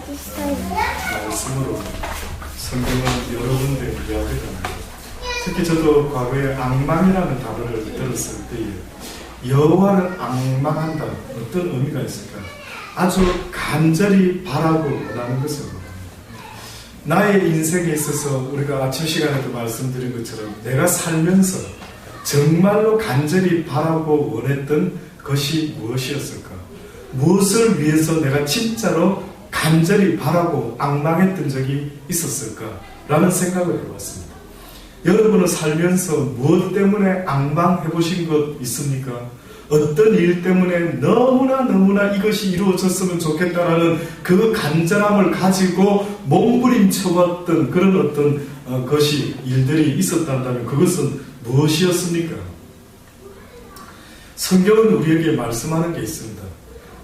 말씀으로 성경은 여러 군데 이야기합니다. 특히 저도 과거에 악망이라는 단어를 들었을 때에 여호와를 악망한다. 어떤 의미가 있을까? 아주 간절히 바라고 원하는 것을 나의 인생에 있어서 우리가 아침 시간에도 말씀드린 것처럼 내가 살면서 정말로 간절히 바라고 원했던 것이 무엇이었을까? 무엇을 위해서 내가 진짜로 간절히 바라고 앙망했던 적이 있었을까? 라는 생각을 해봤습니다. 여러분은 살면서 무엇 때문에 앙망해보신 것 있습니까? 어떤 일 때문에 너무나 이것이 이루어졌으면 좋겠다라는 그 간절함을 가지고 몸부림쳐봤던 그런 어떤 것이 일들이 있었다면 그것은 무엇이었습니까? 성경은 우리에게 말씀하는 게 있습니다.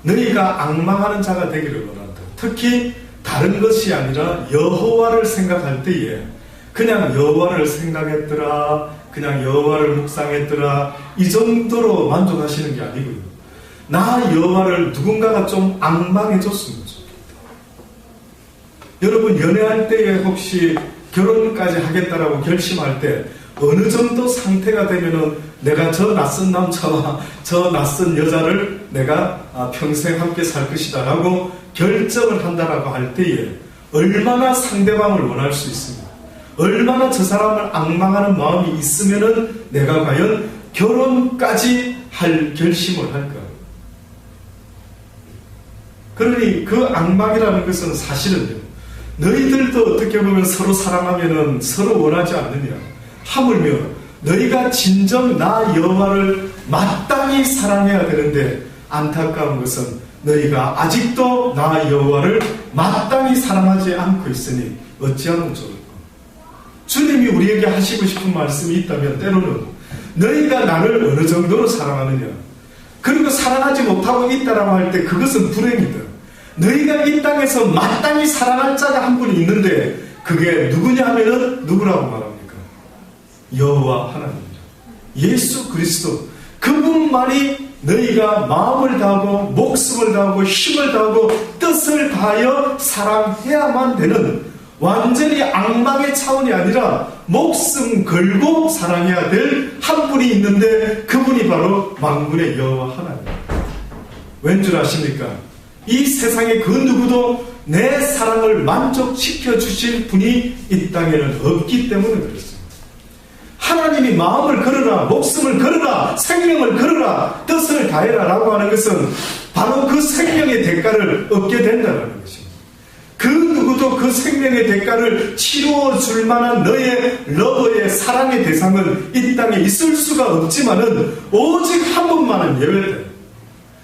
너희가 앙망하는 자가 되기를 원한다. 특히 다른 것이 아니라 여호와를 생각할 때에 그냥 여호와를 생각했더라, 그냥 여호와를 묵상했더라, 이 정도로 만족하시는 게 아니고요. 나 여호와를 누군가가 좀 앙망해줬으면 좋겠다. 여러분 연애할 때에 혹시 결혼까지 하겠다라고 결심할 때 어느 정도 상태가 되면은 내가 저 낯선 남자와 저 낯선 여자를 내가 평생 함께 살 것이다 라고 결정을 한다라고 할 때에 얼마나 상대방을 원할 수 있습니까? 얼마나 저 사람을 앙망하는 마음이 있으면은 내가 과연 결혼까지 할 결심을 할까? 그러니 그 앙망이라는 것은 사실은요, 너희들도 어떻게 보면 서로 사랑하면은 서로 원하지 않느냐? 하물며 너희가 진정 나 여호와를 마땅히 사랑해야 되는데 안타까운 것은 너희가 아직도 나 여호와를 마땅히 사랑하지 않고 있으니 어찌하면 좋을까? 주님이 우리에게 하시고 싶은 말씀이 있다면 때로는 너희가 나를 어느 정도로 사랑하느냐, 그리고 사랑하지 못하고 있다라고 할 때 그것은 불행이다. 너희가 이 땅에서 마땅히 사랑할 자가 한 분이 있는데 그게 누구냐 하면은 누구라고 말합니까? 여호와 하나님입니다. 예수 그리스도, 그분만이 너희가 마음을 다하고 목숨을 다하고 힘을 다하고 뜻을 다하여 사랑해야만 되는, 완전히 앙망의 차원이 아니라 목숨 걸고 사랑해야 될 한 분이 있는데 그분이 바로 만군의 여호와 하나님. 왠 줄 아십니까? 이 세상에 그 누구도 내 사랑을 만족시켜 주실 분이 이 땅에는 없기 때문에 그렇습니다. 하나님이 마음을 걸어라, 목숨을 걸어라, 생명을 걸어라, 뜻을 다해라 라고 하는 것은 바로 그 생명의 대가를 얻게 된다는 것입니다. 그 누구도 그 생명의 대가를 치루어 줄 만한 너의 러버의 사랑의 대상은 이 땅에 있을 수가 없지만은 오직 한 분만은 예외다.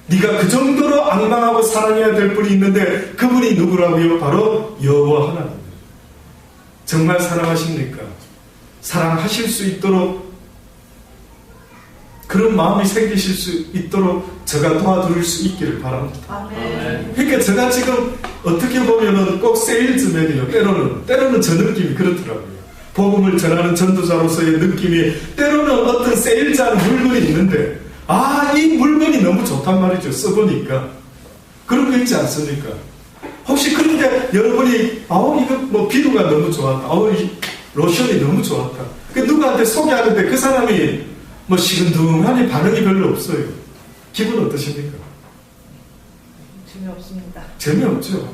네가 그 정도로 앙망하고 사랑해야 될 분이 있는데 그분이 누구라고요? 바로 여호와 하나님입니다. 정말 사랑하십니까? 사랑하실 수 있도록 그런 마음이 생기실 수 있도록 제가 도와드릴 수 있기를 바랍니다. 아멘. 그러니까 제가 지금 어떻게 보면은 꼭 세일즈맨이요. 때로는 저 느낌이 그렇더라고요. 복음을 전하는 전도자로서의 느낌이 때로는 어떤 세일즈한 물건이 있는데 이 물건이 너무 좋단 말이죠. 써보니까. 그런 거 있지 않습니까? 혹시 그런데 여러분이 이거 뭐 비누가 너무 좋았다. 이 로션이 너무 좋았다. 누구한테 소개하는데 그 사람이 뭐 시근둥하니 반응이 별로 없어요. 기분 어떠십니까? 재미없습니다. 재미없죠.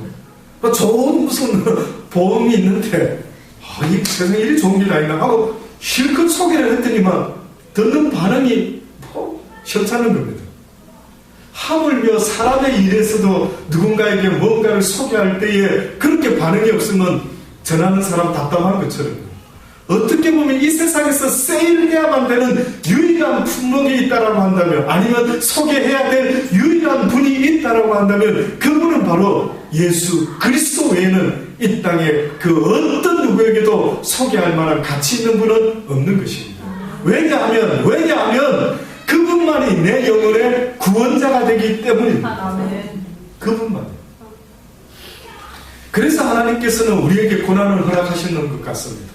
좋은 무슨 보험이 있는데 이 세상에 이리 좋은 게 다 있나 하고 실컷 소개를 했더니만 듣는 반응이 시원찮은 겁니다. 하물며 사람의 일에서도 누군가에게 뭔가를 소개할 때에 그렇게 반응이 없으면 전하는 사람 답답한 것처럼, 어떻게 보면 이 세상에서 세일해야만 되는 유일한 품목이 있다라고 한다면, 아니면 소개해야 될 유일한 분이 있다라고 한다면 그분은 바로 예수 그리스도 외에는 이 땅에 그 어떤 누구에게도 소개할 만한 가치 있는 분은 없는 것입니다. 왜냐하면 그분만이 내 영혼의 구원자가 되기 때문입니다. 그분만이. 그래서 하나님께서는 우리에게 고난을 허락하시는 것 같습니다.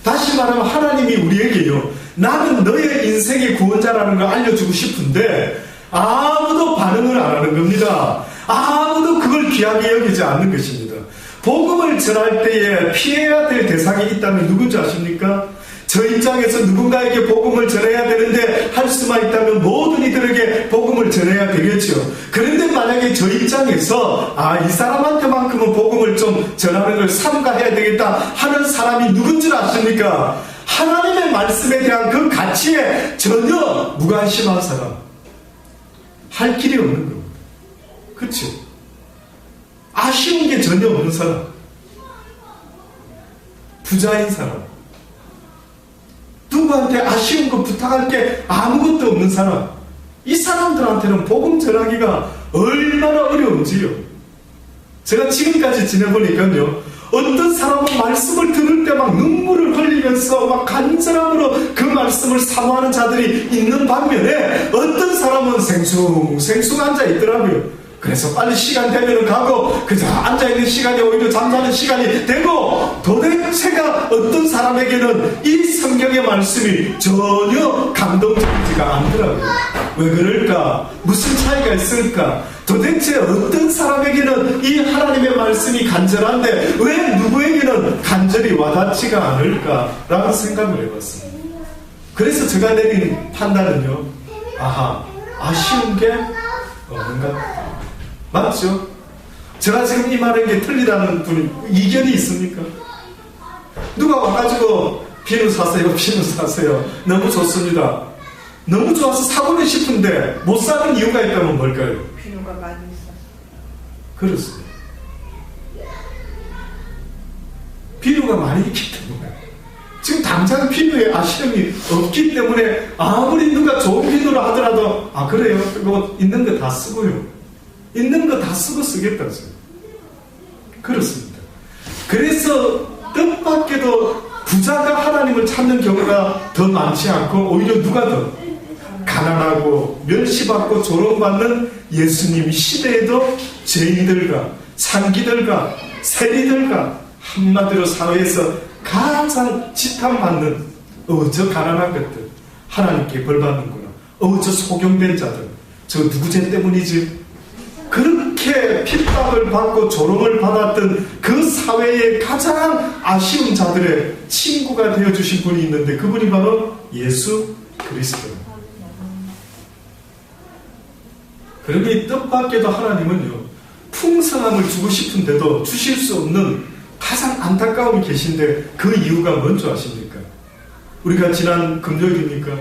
다시 말하면 하나님이 우리에게요, 나는 너의 인생의 구원자라는 걸 알려주고 싶은데 아무도 반응을 안 하는 겁니다. 아무도 그걸 귀하게 여기지 않는 것입니다. 복음을 전할 때에 피해야 될 대상이 있다면 누군지 아십니까? 저 입장에서 누군가에게 복음을 전해야 되는데 할 수만 있다면 모든 이들에게 복음을 전해야 되겠죠. 그런데 만약에 저 입장에서 이 사람한테만큼은 복음을 좀 전하는 걸 삼가해야 되겠다 하는 사람이 누군지 아십니까? 하나님의 말씀에 대한 그 가치에 전혀 무관심한 사람. 할 길이 없는 겁니다. 그렇죠? 아쉬운 게 전혀 없는 사람. 부자인 사람. 누구한테 아쉬운 거 부탁할 게 아무것도 없는 사람. 이 사람들한테는 복음 전하기가 얼마나 어려운지요. 제가 지금까지 지내보니까요, 어떤 사람은 말씀을 들을 때 막 눈물을 흘리면서 막 간절함으로 그 말씀을 사모하는 자들이 있는 반면에 어떤 사람은 생숭 앉아 있더라고요. 그래서 빨리 시간 되면 가고 그저 앉아있는 시간이 오히려 잠자는 시간이 되고, 도대체가 어떤 사람에게는 이 성경의 말씀이 전혀 감동적이지가 않더라고요. 왜 그럴까? 무슨 차이가 있을까? 도대체 어떤 사람에게는 이 하나님의 말씀이 간절한데 왜 누구에게는 간절히 와닿지가 않을까라는 생각을 해봤습니다. 그래서 제가 내린 판단은요, 아쉬운 게 없는가? 맞죠? 제가 지금 이 말한 게 틀리다는 분이 이견이 있습니까? 누가 와가지고 비누 사세요. 너무 좋습니다. 너무 좋아서 사고는 싶은데 못 사는 이유가 있다면 뭘까요? 비누가 많이 있어. 그렇습니다. 비누가 많이 있기 때문에, 지금 당장 비누에 아쉬움이 없기 때문에 아무리 누가 좋은 비누를 하더라도 그래요? 이거 있는 거 다 쓰고요. 있는 거 다 쓰고 쓰겠다죠. 그렇습니다. 그래서 뜻밖에도 부자가 하나님을 찾는 경우가 더 많지 않고 오히려 누가 더 가난하고 멸시받고 조롱받는 예수님 시대에도 죄인들과 창기들과 세리들과 한마디로 사회에서 가장 지탄받는 저 가난한 것들 하나님께 벌받는구나. 저 소경된 자들 저 누구 죄 때문이지? 그렇게 핍박을 받고 조롱을 받았던 그 사회의 가장 아쉬운 자들의 친구가 되어주신 분이 있는데 그분이 바로 예수 그리스도입니다. 그러니 뜻밖에도 하나님은요, 풍성함을 주고 싶은데도 주실 수 없는 가장 안타까움이 계신데 그 이유가 뭔지 아십니까? 우리가 지난 금요일입니까?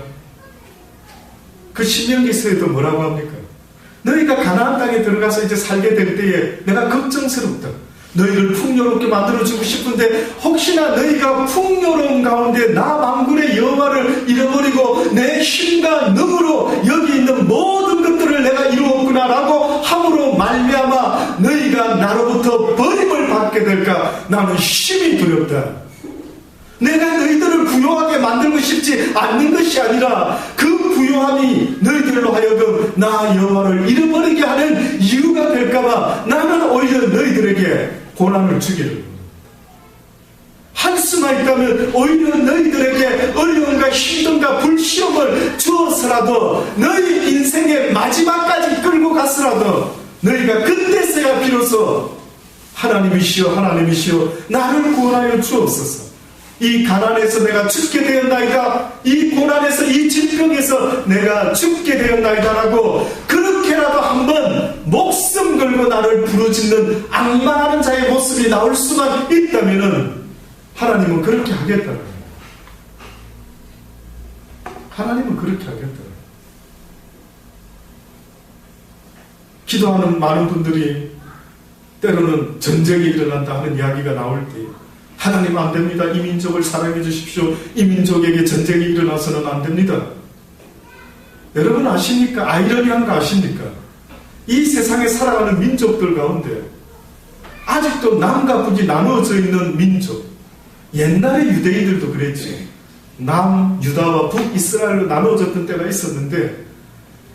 그 신명기서에도 뭐라고 합니까? 너희가 가나안 땅에 들어가서 이제 살게 될 때에 내가 걱정스럽다. 너희를 풍요롭게 만들어주고 싶은데 혹시나 너희가 풍요로운 가운데 나 만군의 여호와를 잃어버리고 내 힘과 능으로 여기 있는 모든 것들을 내가 이루었구나라고 함으로 말미암아 너희가 나로부터 버림을 받게 될까 나는 심히 두렵다. 내가 너희들을 부요하게 만들고 싶지 않는 것이 아니라 그 부요함이 너희들로 하여금 나 여호와를 잃어버리게 하는 이유가 될까봐 나는 오히려 너희들에게 고난을 주기를 할 수만 있다면 오히려 너희들에게 어려움과 힘듦과 불시험을 주어서라도 너희 인생의 마지막까지 끌고 갔으라도 너희가 그때서야 비로소 하나님이시여 나를 구원하여 주옵소서. 이 가난에서 내가 죽게 되었나이다. 이 고난에서 이 질병에서 내가 죽게 되었나이다라고 그렇게라도 한번 목숨 걸고 나를 부르짖는 악마하는 자의 모습이 나올 수만 있다면은 하나님은 그렇게 하겠다. 하나님은 그렇게 하겠다. 기도하는 많은 분들이 때로는 전쟁이 일어난다 하는 이야기가 나올 때 하나님 안 됩니다. 이 민족을 사랑해 주십시오. 이 민족에게 전쟁이 일어나서는 안 됩니다. 여러분 아십니까? 아이러니한 거 아십니까? 이 세상에 살아가는 민족들 가운데 아직도 남과 북이 나누어져 있는 민족. 옛날에 유대인들도 그랬지. 남 유다와 북 이스라엘로 나누어졌던 때가 있었는데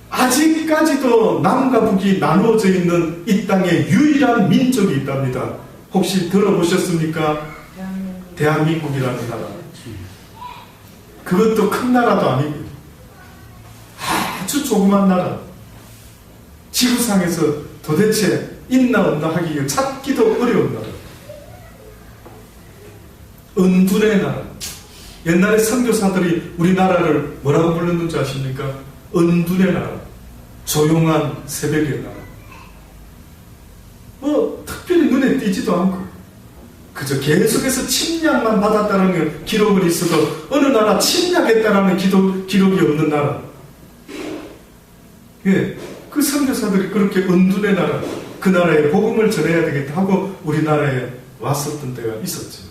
아직까지도 남과 북이 나누어져 있는 이 땅에 유일한 민족이 있답니다. 혹시 들어보셨습니까? 대한민국이라는 나라. 그것도 큰 나라도 아니고 아주 조그만 나라. 지구상에서 도대체 있나 없나 하기가 찾기도 어려운 나라. 은둔의 나라. 옛날에 선교사들이 우리나라를 뭐라고 불렀는지 아십니까? 은둔의 나라. 조용한 새벽의 나라. 특별히 눈에 띄지도 않고 그저 계속해서 침략만 받았다는 기록은 있어도 어느 나라 침략했다라는 기록이 없는 나라. 예, 그 선교사들이 그렇게 은둔의 나라, 그 나라에 복음을 전해야 되겠다 하고 우리나라에 왔었던 때가 있었죠.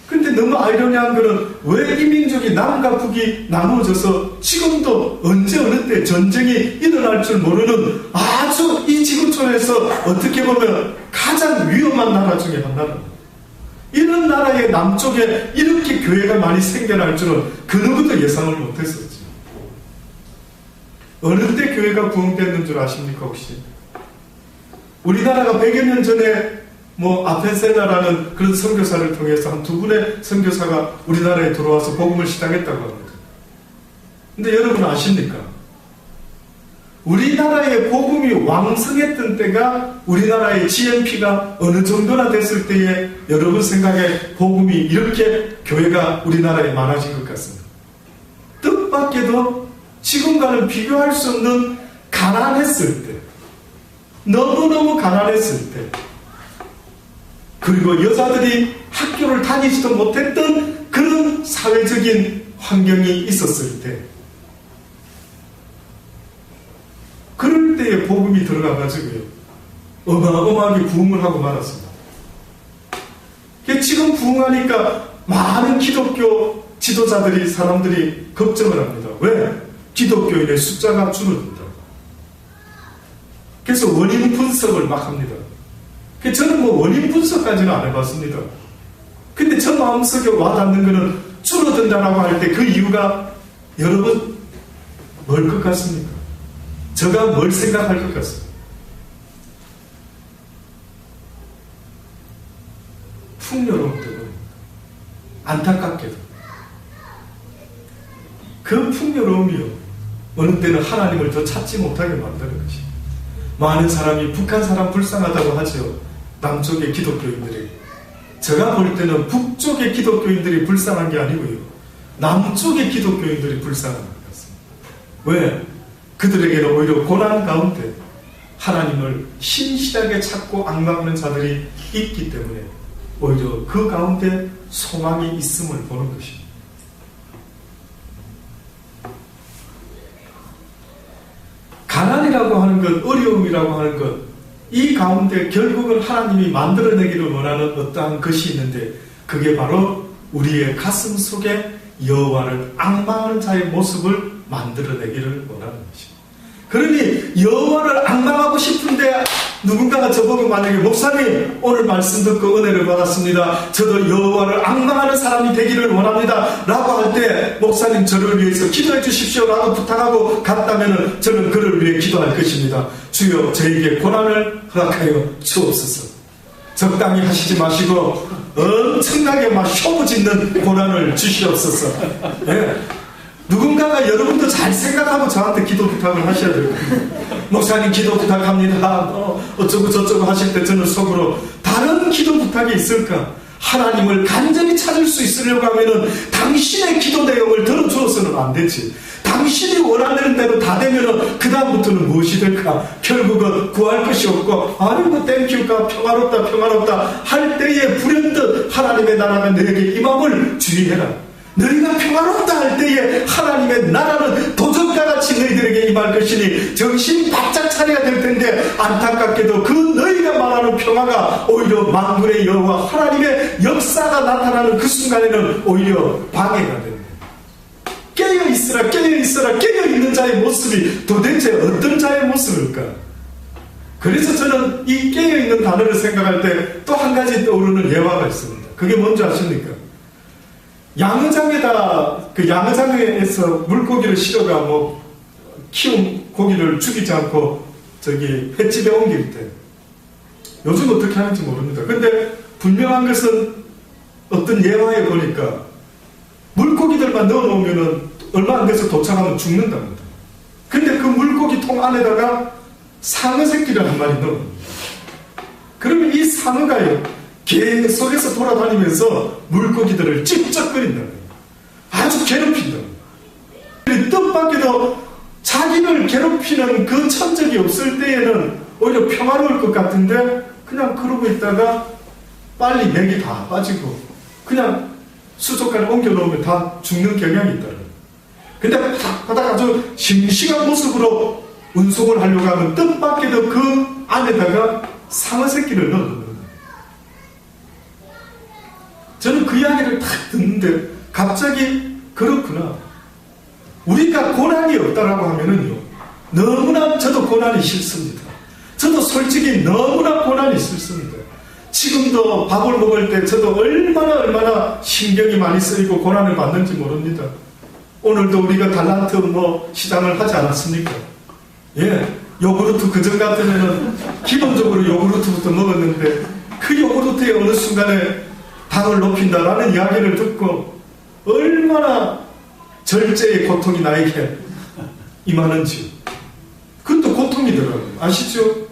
근데 너무 아이러니한 거는 왜 이 민족이 남과 북이 나누어져서 지금도 언제 어느 때 전쟁이 일어날 줄 모르는 아주 이 지구촌에서 어떻게 보면 가장 위험한 나라 중에 한 나라입니다. 이런 나라의 남쪽에 이렇게 교회가 많이 생겨날 줄은 그 누구도 예상을 못했었죠. 어느 때 교회가 부흥됐는 줄 아십니까 혹시? 우리나라가 100여 년 전에 아펜셀라라는 그런 선교사를 통해서 한 2분의 선교사가 우리나라에 들어와서 복음을 시작했다고 합니다. 근데 여러분 아십니까? 우리나라의 복음이 왕성했던 때가 우리나라의 GNP가 어느 정도나 됐을 때에 여러분 생각에 복음이 이렇게 교회가 우리나라에 많아진 것 같습니다. 뜻밖에도 지금과는 비교할 수 없는 가난했을 때, 너무너무 가난했을 때, 그리고 여자들이 학교를 다니지도 못했던 그런 사회적인 환경이 있었을 때, 그럴 때에 복음이 들어가가지고요 어마어마하게 부흥을 하고 말았습니다. 지금 부흥하니까 많은 기독교 지도자들이, 사람들이 걱정을 합니다. 왜? 기독교인의 숫자가 줄어든다. 그래서 원인 분석을 막 합니다. 저는 원인 분석까지는 안 해봤습니다. 근데 저 마음속에 와닿는 거는 줄어든다라고 할 때 그 이유가 여러분 뭘 것 같습니까? 제가 뭘 생각할 것 같습니까? 풍요로움 때문에 안타깝게도 그 풍요로움이요 어느 때는 하나님을 더 찾지 못하게 만드는 것이 많은 사람이 북한 사람 불쌍하다고 하죠. 남쪽의 기독교인들이. 제가 볼 때는 북쪽의 기독교인들이 불쌍한 게 아니고요 남쪽의 기독교인들이 불쌍한 것 같습니다. 왜? 그들에게는 오히려 고난 가운데 하나님을 신실하게 찾고 앙망하는 자들이 있기 때문에 오히려 그 가운데 소망이 있음을 보는 것입니다. 가난이라고 하는 것, 어려움이라고 하는 것, 이 가운데 결국은 하나님이 만들어내기를 원하는 어떠한 것이 있는데 그게 바로 우리의 가슴 속에 여호와를 앙망하는 자의 모습을 만들어내기를 원하는 것입니다. 그러니 여호와를 앙망하고 싶은데 누군가가 저보고 만약에 목사님 오늘 말씀 듣고 은혜를 받았습니다. 저도 여호와를 앙망하는 사람이 되기를 원합니다. 라고 할 때 목사님 저를 위해서 기도해 주십시오 라고 부탁하고 갔다면 저는 그를 위해 기도할 것입니다. 주여 저에게 고난을 허락하여 주옵소서. 적당히 하시지 마시고 엄청나게 막 쇼부 짓는 고난을 주시옵소서. 네. 누군가가 여러분도 잘 생각하고 저한테 기도 부탁을 하셔야 돼요. 목사님 기도 부탁합니다. 어쩌고 저쩌고 하실 때 저는 속으로 다른 기도 부탁이 있을까? 하나님을 간절히 찾을 수 있으려고 하면은 당신의 기도 내용을 들어주어서는 안 되지. 당신이 원하는 대로 다 되면은 그 다음부터는 무엇이 될까? 결국은 구할 것이 없고 아이고 땡큐가 평화롭다 할 때에 불현듯 하나님의 나라가 너에게 임함을 주의해라. 너희가 평화롭다 할 때에 하나님의 나라는 도적과같이 너희들에게 임할 것이니 정신 바짝 차려야 될 텐데 안타깝게도 그 너희가 말하는 평화가 오히려 만군의 여호와 하나님의 역사가 나타나는 그 순간에는 오히려 방해가 됩니다. 깨어있으라 깨어있는 자의 모습이 도대체 어떤 자의 모습일까? 그래서 저는 이 깨어있는 단어를 생각할 때 또 한 가지 떠오르는 예화가 있습니다. 그게 뭔지 아십니까? 양어장에서 물고기를 실어가 키운 고기를 죽이지 않고 횟집에 옮길 때 요즘 어떻게 하는지 모릅니다. 근데 분명한 것은 어떤 예화에 보니까 물고기들만 넣어놓으면 얼마 안 돼서 도착하면 죽는답니다. 근데 그 물고기 통 안에다가 상어 새끼를 한 마리 넣어요. 그러면 이 상어가요 계속해서 돌아다니면서 물고기들을 찝쩍거린다는 거예요. 아주 괴롭힌다. 뜻밖에도 자기를 괴롭히는 그 천적이 없을 때에는 오히려 평화로울 것 같은데 그냥 그러고 있다가 빨리 맥이 다 빠지고 그냥 수족관에 옮겨놓으면 다 죽는 경향이 있다는 거예요. 근데 바닥 아주 싱싱한 모습으로 운송을 하려고 하면 뜻밖에도 그 안에다가 상어 새끼를 넣어놓는 거예요. 저는 그 이야기를 딱 듣는데 갑자기 그렇구나. 우리가 고난이 없다라고 하면은요, 너무나 저도 고난이 싫습니다. 저도 솔직히 너무나 고난이 싫습니다. 지금도 밥을 먹을 때 저도 얼마나 신경이 많이 쓰이고 고난을 받는지 모릅니다. 오늘도 우리가 달란트 시장을 하지 않았습니까? 예, 요구르트 그전 같으면은 기본적으로 요구르트부터 먹었는데 그 요구르트에 어느 순간에 당을 높인다라는 이야기를 듣고 얼마나 절제의 고통이 나에게 임하는지. 그것도 고통이더라고요. 아시죠?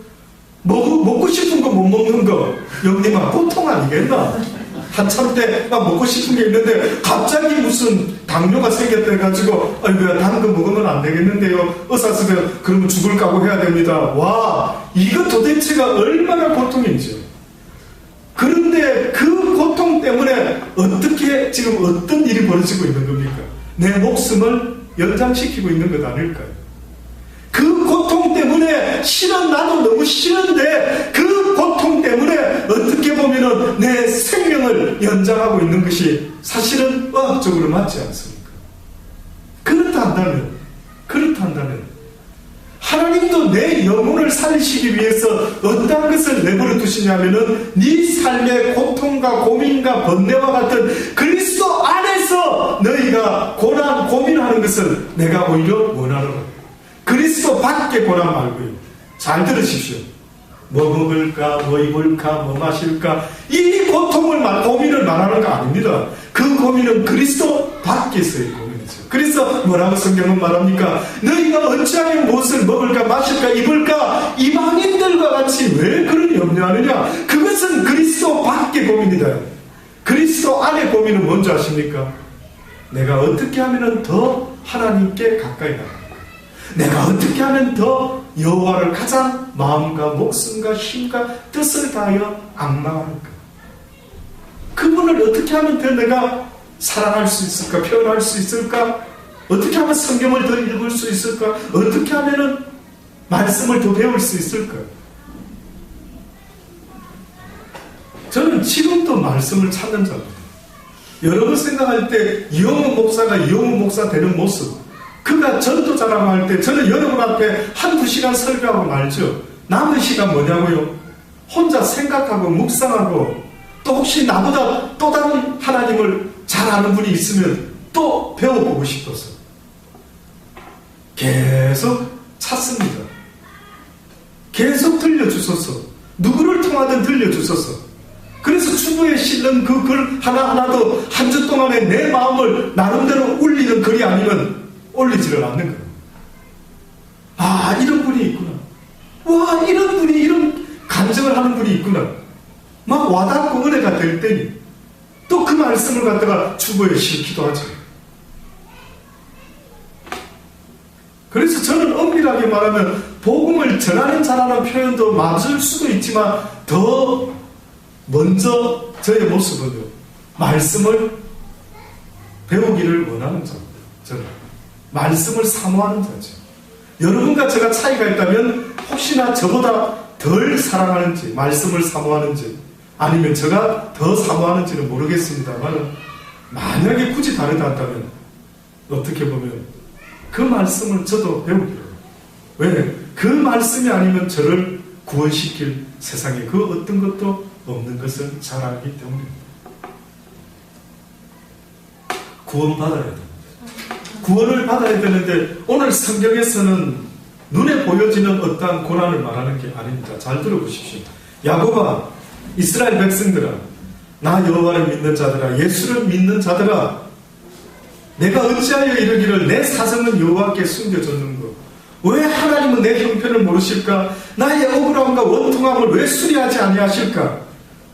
먹고 싶은 거 못 먹는 거, 영님아, 고통 아니겠나? 한참 때 막 먹고 싶은 게 있는데 갑자기 무슨 당뇨가 생겼다 해가지고 아이고야, 단 거 먹으면 안 되겠는데요. 의사스면 그러면 죽을 각오해야 됩니다. 와, 이거 도대체가 얼마나 고통인지요. 그런데 그 고통 때문에 어떻게 지금 어떤 일이 벌어지고 있는 겁니까? 내 목숨을 연장시키고 있는 것 아닐까요? 그 고통 때문에 나도 너무 싫은데 그 고통 때문에 어떻게 보면은 내 생명을 연장하고 있는 것이 사실은 의학적으로 맞지 않습니까? 그렇다 한다면 하나님도 내 영혼을 살리시기 위해서 어떤 것을 내버려 두시냐면은 네 삶의 고통과 고민과 번뇌와 같은 그리스도 안에서 너희가 고민하는 것을 내가 오히려 원하노라. 그리스도 밖에 고난 말고요. 잘 들으십시오. 뭐 먹을까, 뭐 입을까, 뭐 마실까, 이 고민을 말하는 거 아닙니다. 그 고민은 그리스도 밖에서의 고민이죠. 그래서 뭐라고 성경은 말합니까? 너희가 어찌하면 무엇을 먹을까, 마실까, 입을까, 이방인들과 같이 왜 그런 염려하느냐? 그것은 그리스도 밖의 고민이다. 그리스도 안의 고민은 뭔지 아십니까? 내가 어떻게 하면 더 하나님께 가까이 나갈까? 내가 어떻게 하면 더 여호와를 가장 마음과 목숨과 힘과 뜻을 다하여 앙망할까? 그분을 어떻게 하면 더 내가 사랑할 수 있을까? 표현할 수 있을까? 어떻게 하면 성경을 더 읽을 수 있을까? 어떻게 하면 말씀을 더 배울 수 있을까? 저는 지금도 말씀을 찾는 자입니다. 여러분 생각할 때 이용훈 목사가 이용훈 목사 되는 모습, 그가 전도자라고 할 때 저는 여러분 앞에 한두 시간 설교하고 말죠. 남은 시간 뭐냐고요? 혼자 생각하고 묵상하고, 또 혹시 나보다 또 다른 하나님을 잘 아는 분이 있으면 또 배워보고 싶어서 계속 찾습니다. 계속 들려주소서. 누구를 통하든 들려주소서. 그래서 주부에 실는 그 글 하나하나도 한 주 동안에 내 마음을 나름대로 울리는 글이 아니면 올리지를 않는 거예요. 아, 이런 분이 있구나. 와, 이런 분이 이런 간증을 하는 분이 있구나. 막 와닿고 은혜가 될 때니 또 그 말씀을 갖다가 주보에 실기도 하죠. 그래서 저는 엄밀하게 말하면 복음을 전하는 자라는 표현도 맞을 수도 있지만 더 먼저 저의 모습은요, 말씀을 배우기를 원하는 자입니다. 저는 말씀을 사모하는 자죠. 여러분과 제가 차이가 있다면 혹시나 저보다 덜 사랑하는지, 말씀을 사모하는지, 아니면 제가 더 사모하는지는 모르겠습니다만, 만약에 굳이 다르다 한다면 어떻게 보면 그 말씀을 저도 배우기로. 왜? 그 말씀이 아니면 저를 구원시킬 세상에 그 어떤 것도 없는 것을 잘 알기 때문입니다. 구원받아야 됩니다. 구원을 받아야 되는데 오늘 성경에서는 눈에 보여지는 어떠한 고난을 말하는 게 아닙니다. 잘 들어보십시오. 야고보가 이스라엘 백성들아, 나 여호와를 믿는 자들아, 예수를 믿는 자들아, 내가 어찌하여 이르기를 내 사정은 여호와께 숨겨졌는고, 왜 하나님은 내 형편을 모르실까? 나의 억울함과 원통함을 왜 수리하지 아니하실까?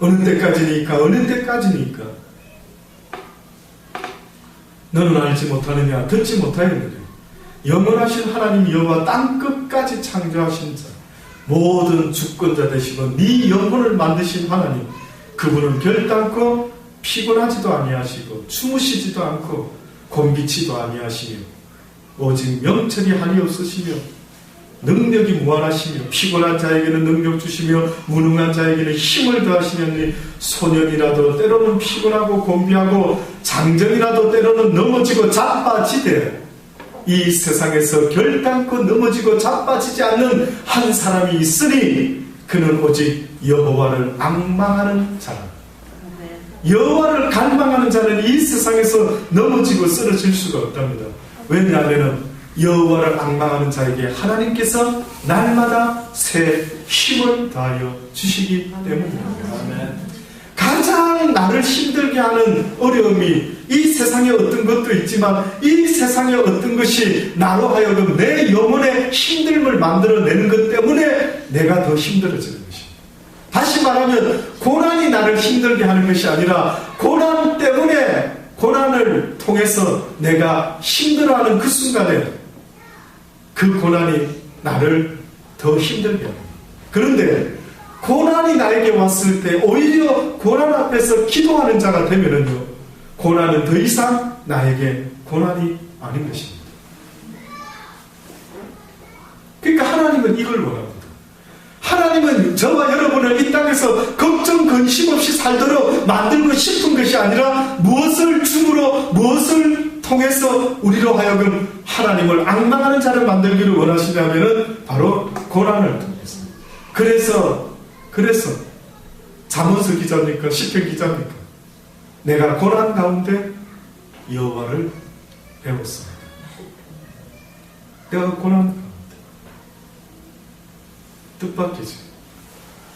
어느 때까지니까? 어느 때까지니까? 너는 알지 못하느냐? 듣지 못하였느냐? 영원하신 하나님 여호와 땅끝까지 창조하신 자, 모든 주권자 되시고 네 영혼을 만드신 하나님, 그분은 결단코 피곤하지도 아니하시고 주무시지도 않고 곤비치도 아니하시며 오직 명철이 한이 없으시며 능력이 무한하시며 피곤한 자에게는 능력 주시며 무능한 자에게는 힘을 더하시니 소년이라도 때로는 피곤하고 곤비하고 장정이라도 때로는 넘어지고 자빠지되 이 세상에서 결단코 넘어지고 자빠지지 않는 한 사람이 있으니 그는 오직 여호와를 앙망하는 자라. 여호와를 갈망하는 자는 이 세상에서 넘어지고 쓰러질 수가 없답니다. 왜냐하면 여호와를 앙망하는 자에게 하나님께서 날마다 새 힘을 더하여 주시기 때문입니다. 가장 나를 힘들게 하는 어려움이 이 세상에 어떤 것도 있지만 이 세상에 어떤 것이 나로 하여금 내 영혼의 힘듦을 만들어내는 것 때문에 내가 더 힘들어지는 것입니다. 다시 말하면 고난이 나를 힘들게 하는 것이 아니라 고난 때문에 고난을 통해서 내가 힘들어하는 그 순간에 그 고난이 나를 더 힘들게 합니다. 그런데 고난이 나에게 왔을 때 오히려 고난 앞에서 기도하는 자가 되면은요, 고난은 더 이상 나에게 고난이 아닌 것입니다. 그러니까 하나님은 이걸 원합니다. 하나님은 저와 여러분을 이 땅에서 걱정 근심 없이 살도록 만들고 싶은 것이 아니라 무엇을 중으로 무엇을 통해서 우리로 하여금 하나님을 앙망하는 자를 만들기를 원하시냐면은 바로 고난을 통해서. 그래서 잠언서 기자입니까? 시편 기자입니까? 내가 고난 가운데 여호와를 배웠습니다. 내가 고난 가운데 뜻밖이지.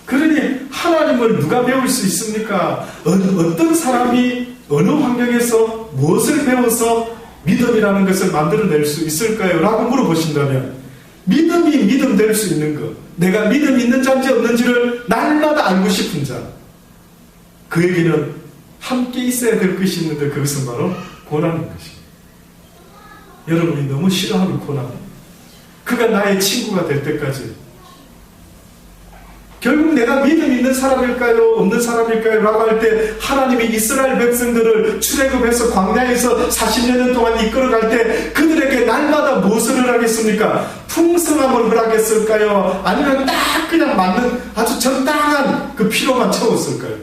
그러니 하나님을 누가 배울 수 있습니까? 어떤 사람이 어느 환경에서 무엇을 배워서 믿음이라는 것을 만들어낼 수 있을까요? 라고 물어보신다면 믿음이 믿음 될 수 있는 것, 내가 믿음 있는 자인지 없는지를 날마다 알고 싶은 자, 그에게는 함께 있어야 될 것이 있는데 그것은 바로 고난인 것입니다. 여러분이 너무 싫어하는 고난, 그가 나의 친구가 될 때까지 결국 내가 믿음 있는 사람일까요? 없는 사람일까요? 라고 할 때 하나님이 이스라엘 백성들을 출애굽해서 광야에서 40년 동안 이끌어갈 때 그들에게 날마다 무엇을 허락했습니까? 풍성함을 허락했을까요? 아니면 딱 그냥 맞는 아주 적당한 그 필요만 채웠을까요?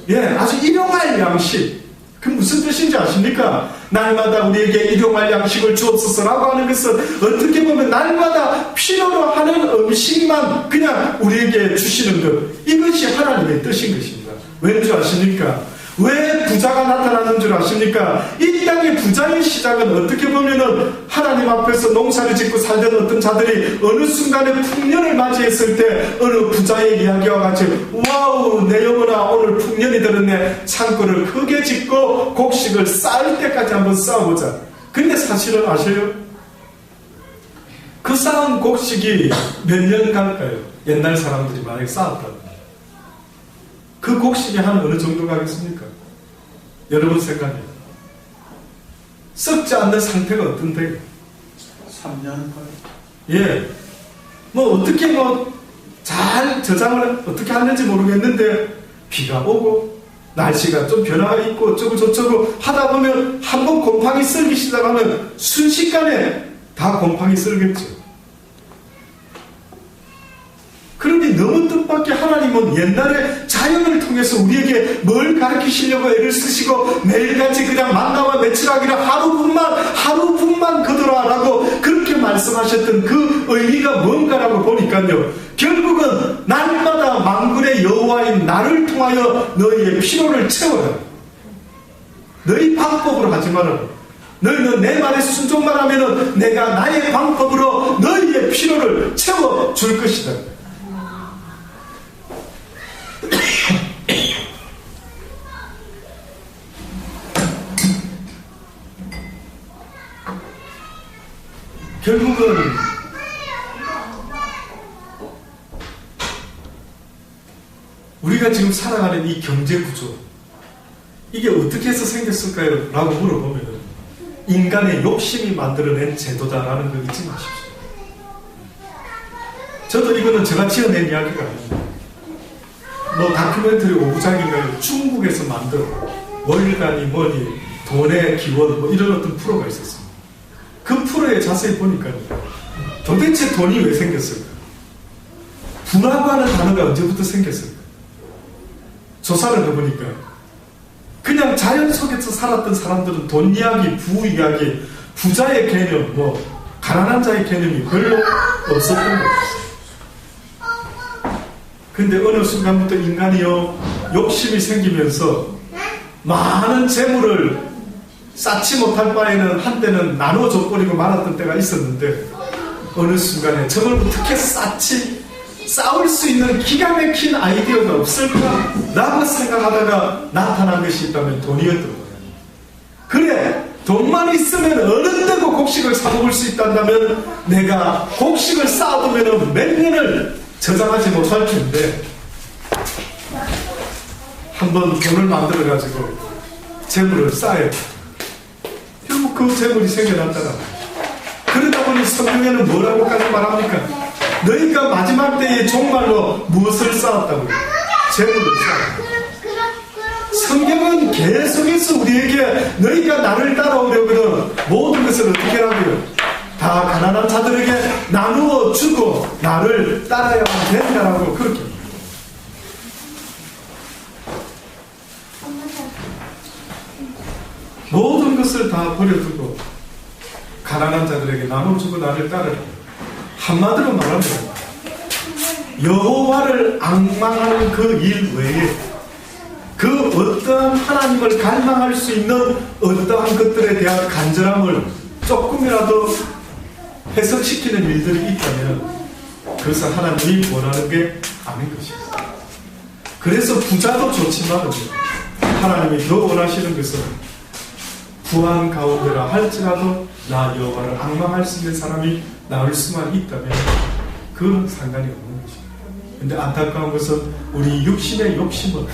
예, 아주 일용할 양식. 그 무슨 뜻인지 아십니까? 날마다 우리에게 일용할 양식을 주옵소서라고 하는 것은 어떻게 보면 날마다 필요로 하는 음식만 그냥 우리에게 주시는 것, 이것이 하나님의 뜻인 것입니다. 왠 줄 아십니까? 왜 부자가 나타나는 줄 아십니까? 이 땅의 부자의 시작은 어떻게 보면은 하나님 앞에서 농사를 짓고 살던 어떤 자들이 어느 순간에 풍년을 맞이했을 때 어느 부자의 이야기와 같이 와우, 내 영혼아, 오늘 풍년이 들었네. 창고를 크게 짓고 곡식을 쌓을 때까지 한번 쌓아보자. 근데 사실은 아세요? 그 쌓은 곡식이 몇 년 갈까요? 옛날 사람들이 만약에 쌓았다면 그 곡식이 한 어느 정도 가겠습니까? 여러분 생각해요. 썩지 않는 상태가 어떤데요? 3년? 예. 뭐 어떻게 잘 저장을 어떻게 하는지 모르겠는데 비가 오고 날씨가 좀 변화가 있고 어쩌고 저쩌고 하다 보면 한번 곰팡이 썰기 시작하면 순식간에 다 곰팡이 썰겠죠. 그런데 너무 뜻밖의 하나님은 옛날에 자연을 통해서 우리에게 뭘 가르치시려고 애를 쓰시고 매일같이 그냥 만나와 매출하기를 하루분만 거두라라고 그렇게 말씀하셨던 그 의미가 뭔가라고 보니까요, 결국은 날마다 만군의 여호와인 나를 통하여 너희의 필요를 채워라. 너희 방법으로 하지 말아라. 너희는 내 말에 순종만 하면은 내가 나의 방법으로 너희의 필요를 채워줄 것이다. 결국은 우리가 우리가 지금 살아가는 이 경제 구조, 이게 어떻게 해서 생겼을까요? 라고 물어보면 인간의 욕심이 만들어낸 제도다라는 걸 잊지 마십시오. 저도 이거는 제가 지어낸 이야기가 아닙니다. 뭐 다큐멘터리 5부작인가요? 중국에서 만든 월간이 뭐니 돈의 기원 뭐 이런 어떤 프로가 있었습니다. 그 프로에 자세히 보니까 도대체 돈이 왜 생겼을까? 부라고 하는 단어가 언제부터 생겼을까? 조사를 해보니까 그냥 자연 속에서 살았던 사람들은 돈 이야기, 부 이야기, 부자의 개념, 뭐 가난한 자의 개념이 별로 없었던 거예요. 근데 어느 순간부터 인간이요 욕심이 생기면서 많은 재물을 쌓지 못할 바에는 한때는 나눠줘 버리고 말았던 때가 있었는데 어느 순간에 저걸 어떻게 싸울 수 있는 기가 막힌 아이디어가 없을까? 라고 생각하다가 나타난 것이 있다면 돈이었던 거예요. 그래, 돈만 있으면 어느 때도 곡식을 사먹을 수 있다면 내가 곡식을 쌓아두면 몇 년을 저장하지 못할 텐데 한번 돈을 만들어가지고 재물을 쌓아야 돼. 결국 그 재물이 생겨났다가 그러다 보니 성경에는 뭐라고까지 말합니까? 너희가 마지막 때에 정말로 무엇을 쌓았다고요? 재물을 쌓았다. 성경은 계속해서 우리에게 너희가 나를 따라오려거든 모든 것을 어떻게 하고요? 다 가난한 자들에게 나누어 주고 나를 따라야만 된다라고 그렇게 모든 것을 다 버려두고 가난한 자들에게 나눠주고 나를 따르라. 한마디로 말하면 여호와를 앙망하는 그 일 외에 그 어떠한 하나님을 갈망할 수 있는 어떠한 것들에 대한 간절함을 조금이라도 해석시키는 일들이 있다면 그것은 하나님이 원하는 게 아닌 것입니다. 그래서 부자도 좋지만 하나님이 더 원하시는 것은 부한 가운데라 할지라도 나 여호와를 앙망할 수 있는 사람이 나올 수만 있다면 그건 상관이 없는 것입니다. 그런데 안타까운 것은 우리 육신의 욕심은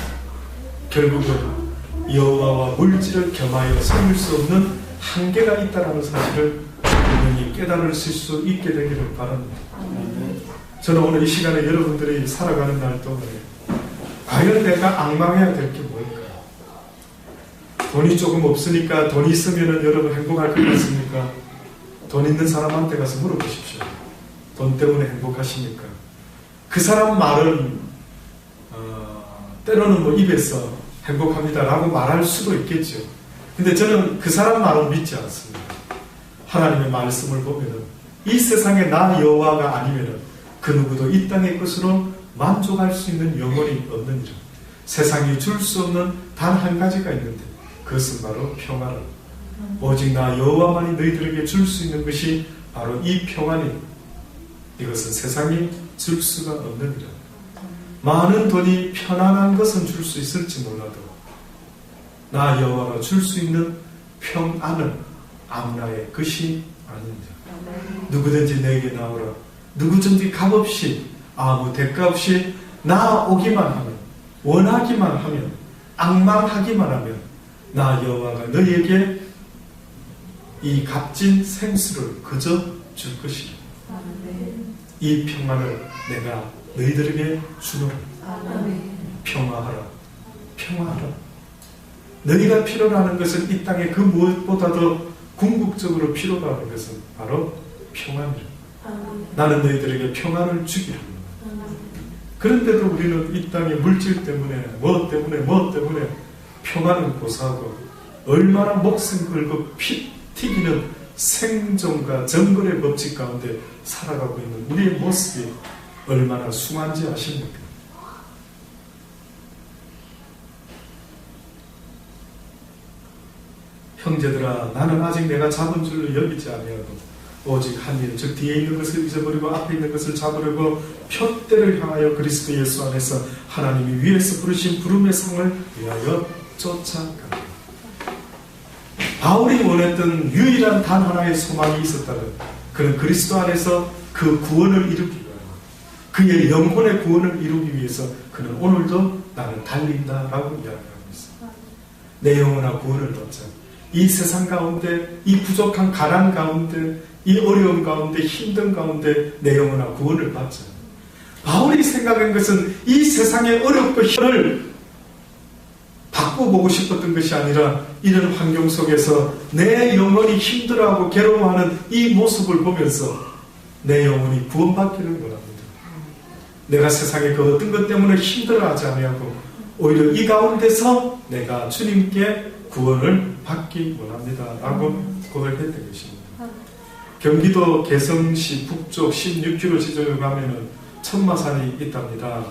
결국은 여호와와 물질을 겸하여 섬길 수 없는 한계가 있다는 사실을 분명히 깨달을 수 있게 되기를 바랍니다. 저는 오늘 이 시간에 여러분들이 살아가는 날 동안에 과연 내가 앙망해야 될 게 뭘까? 돈이 조금 없으니까 돈 있으면 여러분 행복할 것 같습니까? 돈 있는 사람한테 가서 물어보십시오. 돈 때문에 행복하십니까? 그 사람 말은 때로는 뭐 입에서 행복합니다 라고 말할 수도 있겠죠. 근데 저는 그 사람 말은 믿지 않습니다. 하나님의 말씀을 보면은 이 세상에 나 여호와가 아니면은 그 누구도 이 땅의 것으로 만족할 수 있는 영혼이 없느니라. 세상이 줄 수 없는 단 한 가지가 있는데 그것은 바로 평화라. 오직 나 여호와만이 너희들에게 줄 수 있는 것이 바로 이 평안이라. 이것은 세상이 줄 수가 없느니라. 많은 돈이 편안한 것은 줄 수 있을지 몰라도 나 여호와가 줄 수 있는 평안은 아무나의 것이 아닙니다. 누구든지 내게 나오라. 누구든지 값없이 아무 대가 없이 나오기만 하면 원하기만 하면 앙망하기만 하면 나 여호와가 너희에게 이 값진 생수를 그저 줄 것이다. 이 평안을 내가 너희들에게 주노라. 평화하라. 평화하라. 너희가 필요로 하는 것은 이 땅에 그 무엇보다도 궁극적으로 필요로 하는 것은 바로 평안이라. 나는 너희들에게 평안을 주기를. 그런데도 우리는 이 땅의 물질 때문에 뭐 때문에 평안을 고사하고 얼마나 목숨 걸고 피 튀기는 생존과 정글의 법칙 가운데 살아가고 있는 우리의 모습이 얼마나 숭한지 아십니까? 형제들아, 나는 아직 내가 잡은 줄로 여기지 아니하고 오직 한 일, 즉 뒤에 있는 것을 잊어버리고 앞에 있는 것을 잡으려고 표대를 향하여 그리스도 예수 안에서 하나님이 위에서 부르신 부름의 상을 위하여 쫓아간다. 바울이 원했던 유일한 단 하나의 소망이 있었다면 그는 그리스도 안에서 그 구원을 이루기 위하여 그의 영혼의 구원을 이루기 위해서 그는 오늘도 나는 달린다라고 이야기하고 있어요. 내 영혼아 구원을 받자. 이 세상 가운데, 이 부족한 가난 가운데, 이 어려움 가운데, 힘든 가운데 내 영혼아 구원을 받자. 바울이 생각한 것은 이 세상의 어렵고 힘을 바꿔보고 싶었던 것이 아니라 이런 환경 속에서 내 영혼이 힘들어하고 괴로워하는 이 모습을 보면서 내 영혼이 구원받기를 원합니다. 내가 세상의 그 어떤 것 때문에 힘들어하지 아니하고 오히려 이 가운데서 내가 주님께 구원을 받기 원합니다 라고 고백했던 것입니다. 경기도 개성시 북쪽 16km 지점에 가면은 천마산이 있답니다.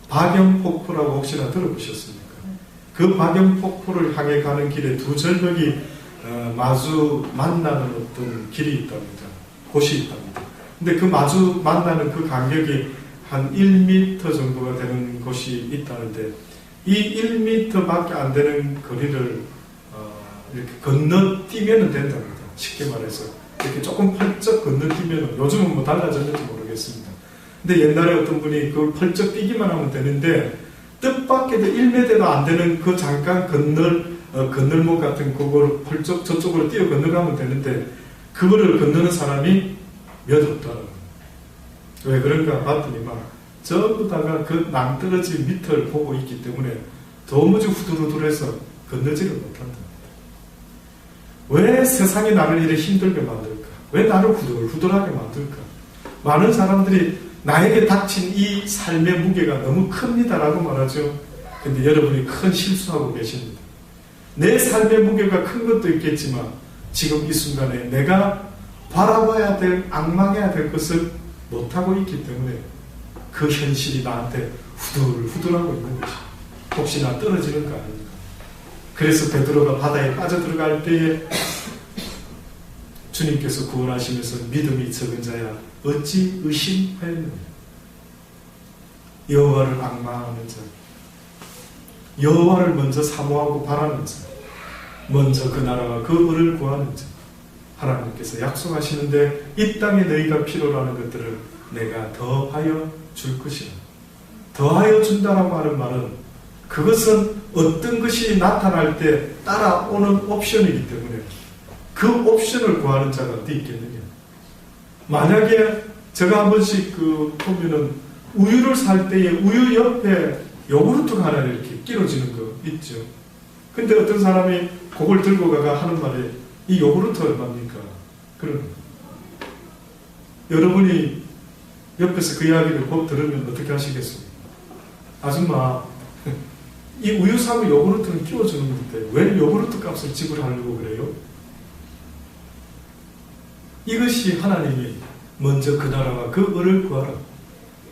박영폭포라고 혹시나 들어보셨습니까? 그 박영폭포를 향해 가는 길에 두 절벽이 마주 만나는 어떤 길이 있답니다. 곳이 있답니다. 근데 그 마주 만나는 그 간격이 한 1m 정도가 되는 곳이 있다는데 이 1m밖에 안 되는 거리를 이렇게 건너뛰면 된답니다. 쉽게 말해서 이렇게 조금 펄쩍 건너뛰면 요즘은 뭐 달라졌는지 모르겠습니다. 근데 옛날에 어떤 분이 그걸 펄쩍 뛰기만 하면 되는데 뜻밖에도 1m도 안 되는 그 잠깐 건널목 같은 그걸 펄쩍 저쪽으로 뛰어 건너가면 되는데 그거를 건너는 사람이 몇 없더라고요. 왜 그런가 봤더니 막 전부 다가 그 낭떠러지 밑을 보고 있기 때문에 도무지 후들후들해서 건너지를 못한다. 왜 세상이 나를 이렇게 힘들게 만들까? 왜 나를 후들후들하게 만들까? 많은 사람들이 나에게 닥친 이 삶의 무게가 너무 큽니다라고 말하죠. 근데 여러분이 큰 실수하고 계십니다. 내 삶의 무게가 큰 것도 있겠지만 지금 이 순간에 내가 바라봐야 될, 앙망해야 될 것을 못하고 있기 때문에 그 현실이 나한테 후들후들하고 있는 것이 혹시나 떨어지는 거 아닙니까? 그래서 베드로가 바다에 빠져들어갈 때에 주님께서 구원하시면서 믿음이 적은 자야 어찌 의심하였느냐. 여호와를 앙망하는 자, 여호와를 먼저 사모하고 바라는 자, 먼저 그 나라와 그 의를 구하는 자, 하나님께서 약속하시는데 이 땅에 너희가 필요로 하는 것들을 내가 더하여 줄 것이라. 더하여 준다라고 하는 말은 그것은 어떤 것이 나타날 때 따라오는 옵션이기 때문에 그 옵션을 구하는 자가 어디 있겠느냐. 만약에 제가 한 번씩 보면은 우유를 살 때에 우유 옆에 요구르트가 하나 이렇게 끼워지는 거 있죠. 근데 어떤 사람이 그걸 들고 가가 하는 말이 이 요구르트 얼마입니까? 그런 여러분이 옆에서 그 이야기를 곧 들으면 어떻게 하시겠습니까? 아줌마 이 우유 사고 요구르트는 끼워주는 건데 왜 요구르트 값을 지불하려고 그래요? 이것이 하나님이 먼저 그 나라와 그 의를 구하라.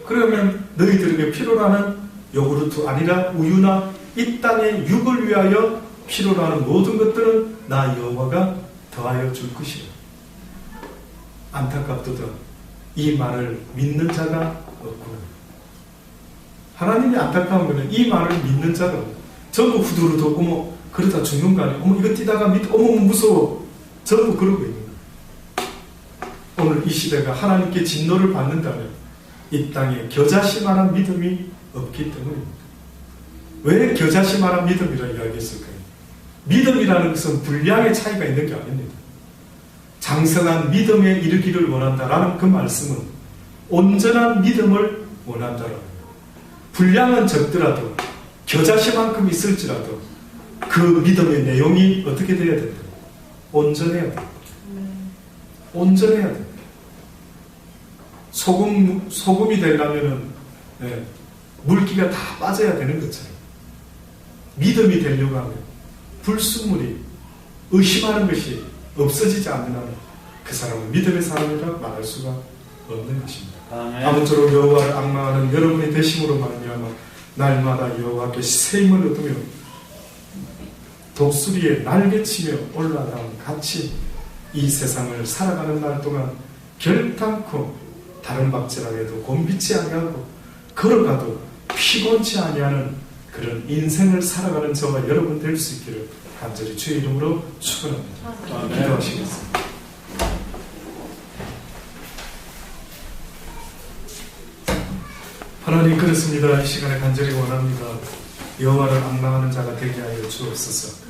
그러면 너희들에게 필요로 하는 요구르트 아니라 우유나 이 땅의 육을 위하여 필요로 하는 모든 것들은 나 여호와가 더하여 줄 것이라. 안타깝도다. 이 말을 믿는 자가 없구나. 하나님이 안타까운 것은 이 말을 믿는 자가 전부 후두루두 어머 그러다 죽는 거 아니야. 어머 이거 뛰다가 어머 무서워. 전부 그러고 있는 거예요. 오늘 이 시대가 하나님께 진노를 받는다면 이 땅에 겨자씨만한 믿음이 없기 때문입니다. 왜 겨자씨만한 믿음이라 이야기했을까요? 믿음이라는 것은 분량의 차이가 있는 게 아닙니다. 장성한 믿음에 이르기를 원한다라는 그 말씀은 온전한 믿음을 원한다라는 분량은 적더라도 겨자씨만큼 있을지라도 그 믿음의 내용이 어떻게 되어야 된다? 온전해야 된다. 온전해야 된다. 소금이 되려면은 물기가 다 빠져야 되는 것처럼 믿음이 되려고 하면 불순물이 의심하는 것이 없어지지 않는 한 그 사람은 믿음의 사람이라 말할 수가 없는 것입니다. 아무쪼록 여호와를 앙망하는 여러분이 되심으로 말미암아 날마다 여호와께 새 힘을 얻으며 독수리에 날개치며 올라다운 같이 이 세상을 살아가는 날 동안 결단코 다른 박질하게도 곤비치 아니하고 걸어가도 피곤치 아니하는 그런 인생을 살아가는 저와 여러분 될 수 있기를 간절히 주의 이름으로 축원합니다. 기도하시겠습니다. 하나님 그렇습니다. 이 시간에 간절히 원합니다. 여호와를 앙망하는 자가 되게 하여 주옵소서.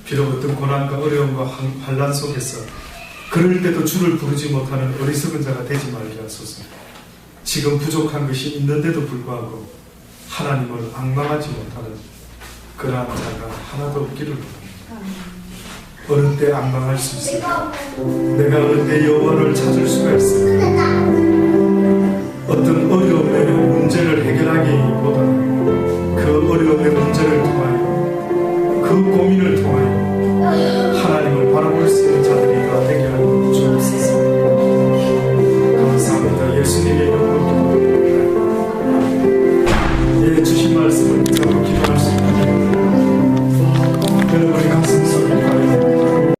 비록 어떤 고난과 어려움과 환난 속에서 그럴 때도 주를 부르지 못하는 어리석은 자가 되지 말게 하소서. 지금 부족한 것이 있는데도 불구하고 하나님을 앙망하지 못하는 그러한 자가 하나도 없기를 바랍니다. 어느 때 앙망할 수 있을까? 내가 어느 때 여호와를 찾을 수가 있을까?